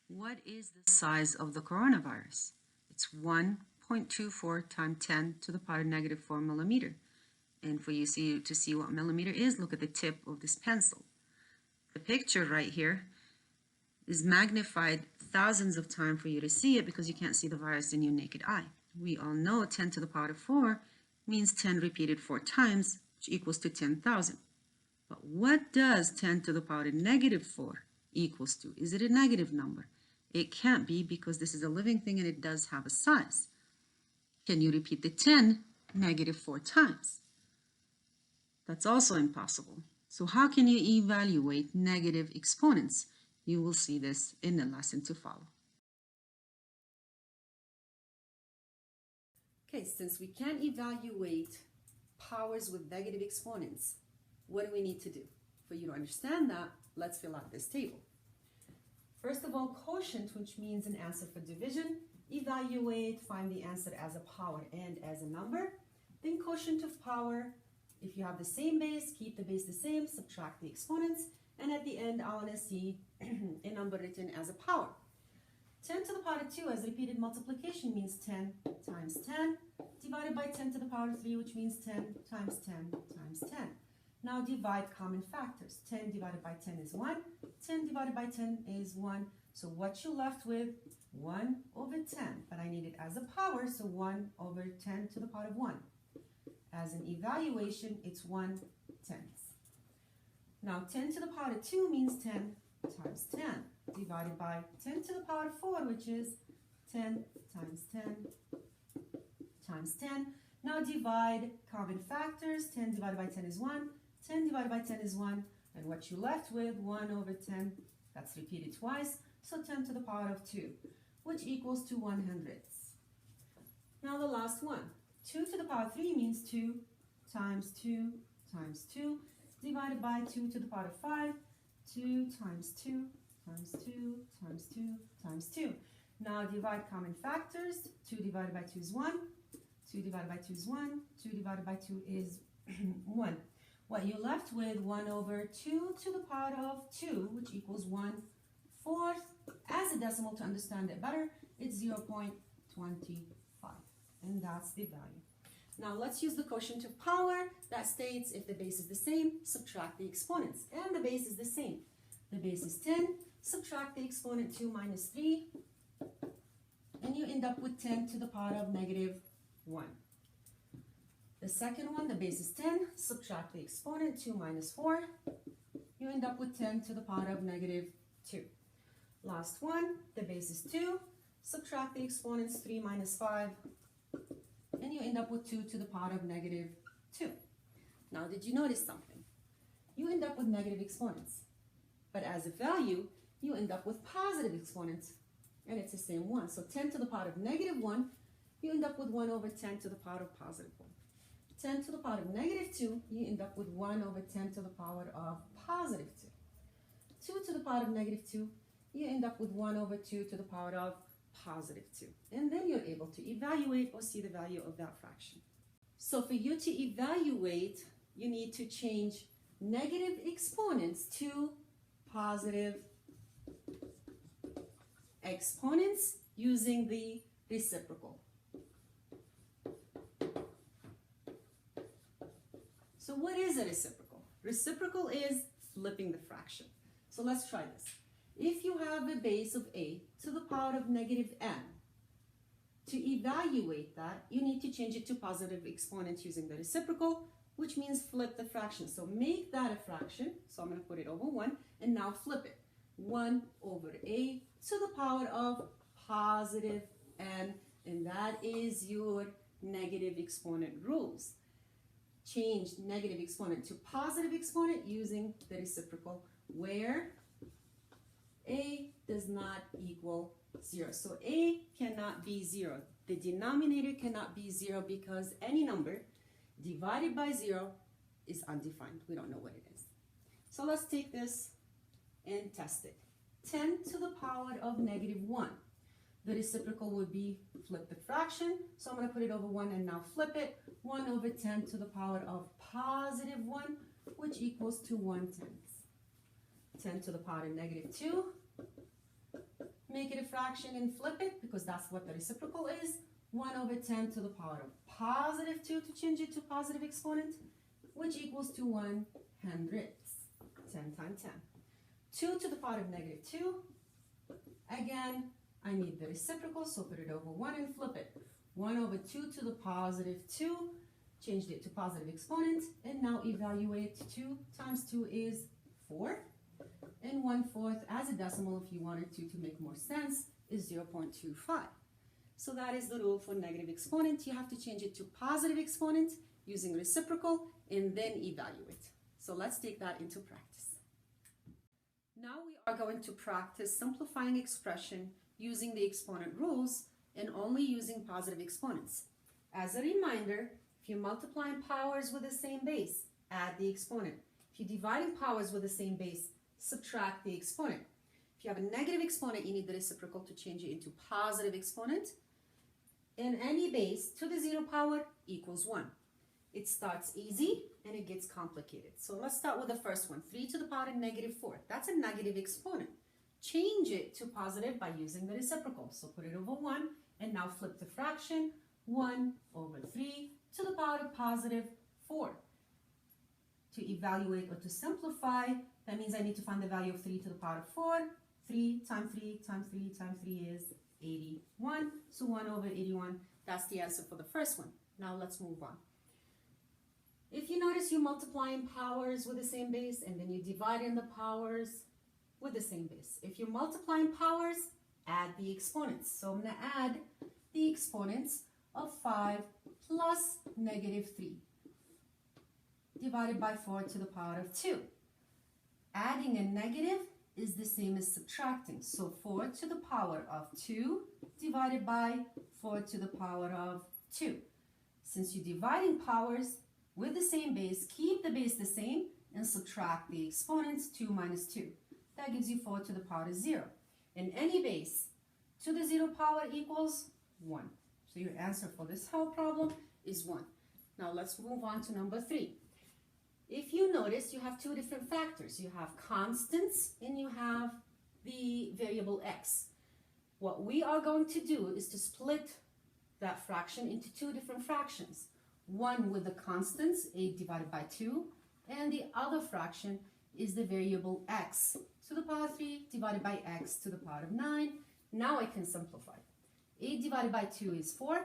What is the size of the coronavirus? It's 1.24 times 10 to the power negative 4 millimeter. And for you to see what millimeter is, look at the tip of this pencil. The picture right here is magnified thousands of times for you to see it because you can't see the virus in your naked eye. We all know 10 to the power of 4 means 10 repeated 4 times, which equals to 10,000. But what does 10 to the power of negative 4 equals to? Is it a negative number? It can't be because this is a living thing and it does have a size. Can you repeat the 10 negative 4 times? That's also impossible. So how can you evaluate negative exponents? You will see this in the lesson to follow. Okay, since we can't evaluate powers with negative exponents, what do we need to do? For you to understand that, let's fill out this table. First of all, quotient, which means an answer for division. Evaluate, find the answer as a power and as a number. Then quotient of power. If you have the same base, keep the base the same, subtract the exponents, and at the end, I want to see a number written as a power. 10 to the power of 2 as repeated multiplication means 10 times 10, divided by 10 to the power of 3, which means 10 times 10 times 10. Now divide common factors. 10 divided by 10 is 1, 10 divided by 10 is 1, so what you left with? 1 over 10, but I need it as a power, so 1 over 10 to the power of 1. As an evaluation, it's 1/10. Now 10 to the power of 2 means 10 times 10, divided by 10 to the power of 4, which is 10 times 10 times 10. Now divide common factors. 10 divided by 10 is 1, 10 divided by 10 is 1, and what you left with, 1 over 10, that's repeated twice, so 10 to the power of 2, which equals to 1/100. Now the last one. 2 to the power of 3 means 2 times 2 times 2, divided by 2 to the power of 5, 2 times 2 times 2 times 2 times 2. Now divide common factors. 2 divided by 2 is 1, 2 divided by 2 is 1, 2 divided by 2 is 1. What you left with, 1 over 2 to the power of 2, which equals 1/4. As a decimal to understand it better, it's 0.25. And that's the value. Now let's use the quotient of power. That states if the base is the same, subtract the exponents. And the base is the same. The base is 10, subtract the exponent 2 minus 3, and you end up with 10 to the power of negative 1. The second one, the base is 10, subtract the exponent 2 minus 4, you end up with 10 to the power of negative 2. Last one, the base is 2, subtract the exponents 3 minus 5, and you end up with 2 to the power of negative 2. Now, did you notice something? You end up with negative exponents, but as a value, you end up with positive exponents, and it's the same one. So 10 to the power of negative 1, you end up with 1 over 10 to the power of positive 1. 10 to the power of negative 2, you end up with 1 over 10 to the power of positive 2. 2 to the power of negative 2, you end up with 1 over 2 to the power of positive 2. And then you're able to evaluate or see the value of that fraction. So for you to evaluate, you need to change negative exponents to positive exponents using the reciprocal. So what is a reciprocal? Reciprocal is flipping the fraction. So let's try this. If you have a base of a to the power of negative n, to evaluate that, you need to change it to positive exponent using the reciprocal, which means flip the fraction. So make that a fraction. So I'm going to put it over 1, and now flip it. 1 over a to the power of positive n, and that is your negative exponent rules. Change negative exponent to positive exponent using the reciprocal, where a does not equal 0. So a cannot be 0. The denominator cannot be 0 because any number divided by 0 is undefined. We don't know what it is. So let's take this and test it. 10 to the power of negative 1. The reciprocal would be flip the fraction. So I'm going to put it over 1 and now flip it. 1 over 10 to the power of positive 1, which equals to 1/10. 10 to the power of negative 2. make it a fraction and flip it, because that's what the reciprocal is. 1 over 10 to the power of positive 2 to change it to positive exponent, which equals to 1/100. 10 times 10. 2 to the power of negative 2. Again, I need the reciprocal, so put it over 1 and flip it. 1 over 2 to the positive 2. Changed it to positive exponent, and now evaluate. 2 times 2 is 4. And 1/4 as a decimal, if you wanted to make more sense, is 0.25. So that is the rule for negative exponent. You have to change it to positive exponent using reciprocal and then evaluate. So let's take that into practice. Now we are going to practice simplifying expression using the exponent rules and only using positive exponents. As a reminder, if you're multiplying powers with the same base, add the exponent. If you're dividing powers with the same base, subtract the exponent. If you have a negative exponent, you need the reciprocal to change it into positive exponent. And any base to the 0 power equals 1. It starts easy and it gets complicated. So let's start with the first one. 3 to the power of negative 4. That's a negative exponent. Change it to positive by using the reciprocal. So put it over 1 and now flip the fraction. 1 over 3 to the power of positive 4. To evaluate or to simplify, that means I need to find the value of 3 to the power of 4. 3 times 3 times 3 times 3 is 81. So 1 over 81, that's the answer for the first one. Now let's move on. If you notice, you're multiplying powers with the same base and then you're dividing the powers with the same base. If you're multiplying powers, add the exponents. So I'm going to add the exponents of 5 plus negative 3 divided by 4 to the power of 2. Adding a negative is the same as subtracting. So 4 to the power of 2 divided by 4 to the power of 2. Since you're dividing powers with the same base, keep the base the same and subtract the exponents. 2 minus 2. That gives you 4 to the power of 0. And any base to the 0 power equals 1. So your answer for this whole problem is 1. Now let's move on to number 3. If you notice, you have two different factors. You have constants and you have the variable x. What we are going to do is to split that fraction into two different fractions. One with the constants, 8 divided by 2, and the other fraction is the variable x to the power of 3 divided by x to the power of 9. Now I can simplify. 8 divided by 2 is 4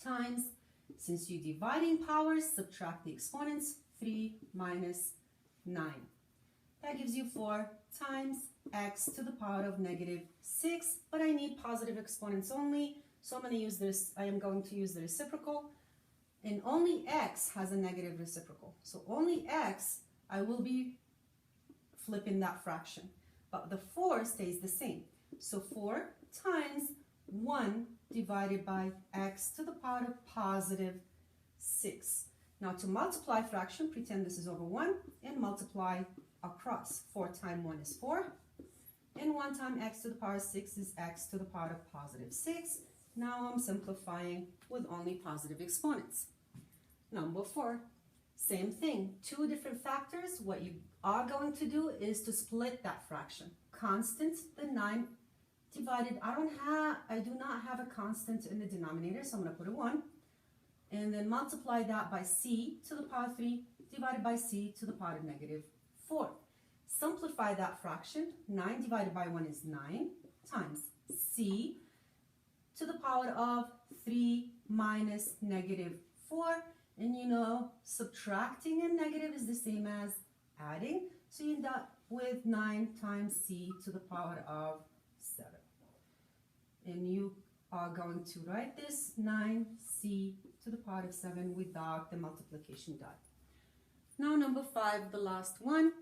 times, since you're dividing powers, subtract the exponents, 3 minus 9. That gives you 4 times x to the power of negative 6, but I need positive exponents only, so I am going to use the reciprocal, and only x has a negative reciprocal. So only x, I will be flipping that fraction, but the 4 stays the same. So 4 times 1 divided by x to the power of positive 6. Now to multiply fraction, pretend this is over 1 and multiply across. 4 times 1 is 4. And 1 times x to the power of 6 is x to the power of positive 6. Now I'm simplifying with only positive exponents. Number 4, same thing. Two different factors. What you are going to do is to split that fraction. Constant, the 9 divided, I do not have a constant in the denominator, so I'm going to put a 1. And then multiply that by c to the power 3 divided by c to the power of negative 4. Simplify that fraction. 9 divided by 1 is 9 times c to the power of 3 minus negative 4. And you know, subtracting a negative is the same as adding. So you end up with 9 times c to the power of 7. And you are going to write this 9c to the power of 7 without the multiplication dot. Now number 5, the last one.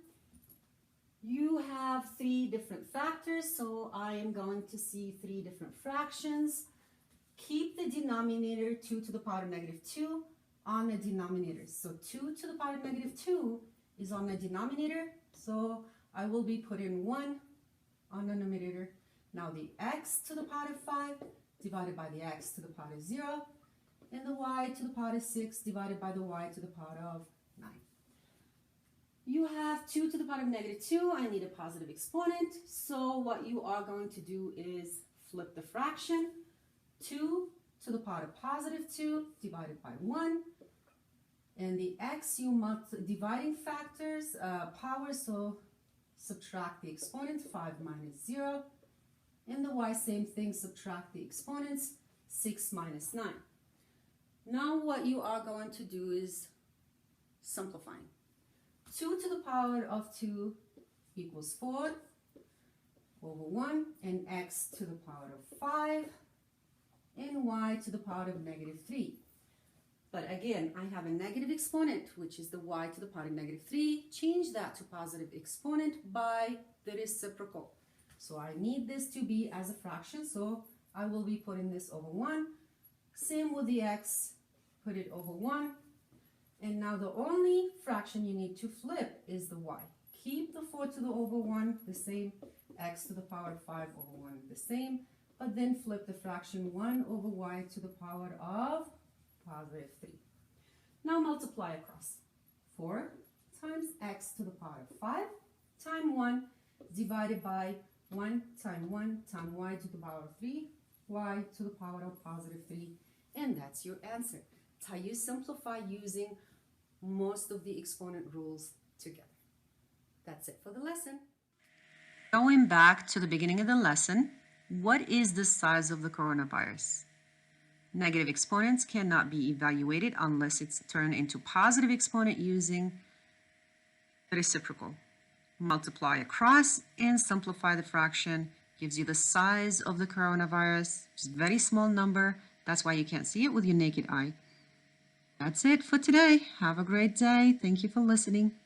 You have 3 different factors, so I am going to see 3 different fractions. Keep the denominator 2 to the power of negative 2 on the denominator. So 2 to the power of negative 2 is on the denominator, so I will be putting 1 on the numerator. Now the x to the power of 5 divided by the x to the power of 0, and the y to the power of 6 divided by the y to the power of 9. You you have 2 to the power of -2. I need a positive exponent. So what you are going to do is flip the fraction. 2 to the power of +2 divided by 1. And the x, you dividing factors, power, so subtract the exponent, 5 minus 0. And the y, same thing, subtract the exponents, 6 minus 9. Now what you are going to do is simplifying. 2 to the power of 2 equals 4 over 1, and x to the power of 5, and y to the power of -3. But again, I have a negative exponent, which is the y to the power of -3. Change that to positive exponent by the reciprocal. So I need this to be as a fraction, so I will be putting this over 1. Same with the x, put it over 1. And now the only fraction you need to flip is the y. Keep the 4 to the over 1 the same, x to the power of 5 over 1 the same, but then flip the fraction 1 over y to the power of +3. Now multiply across. 4 times x to the power of 5 times 1 divided by 1 times 1 times y to the power of 3, y to the power of +3, and that's your answer. It's how you simplify using most of the exponent rules together. That's it for the lesson. Going back to the beginning of the lesson, what is the size of the coronavirus? Negative exponents cannot be evaluated unless it's turned into positive exponent using the reciprocal. Multiply across and simplify the fraction. Gives you the size of the coronavirus. It's a very small number. That's why you can't see it with your naked eye. That's it for today. Have a great day. Thank you for listening.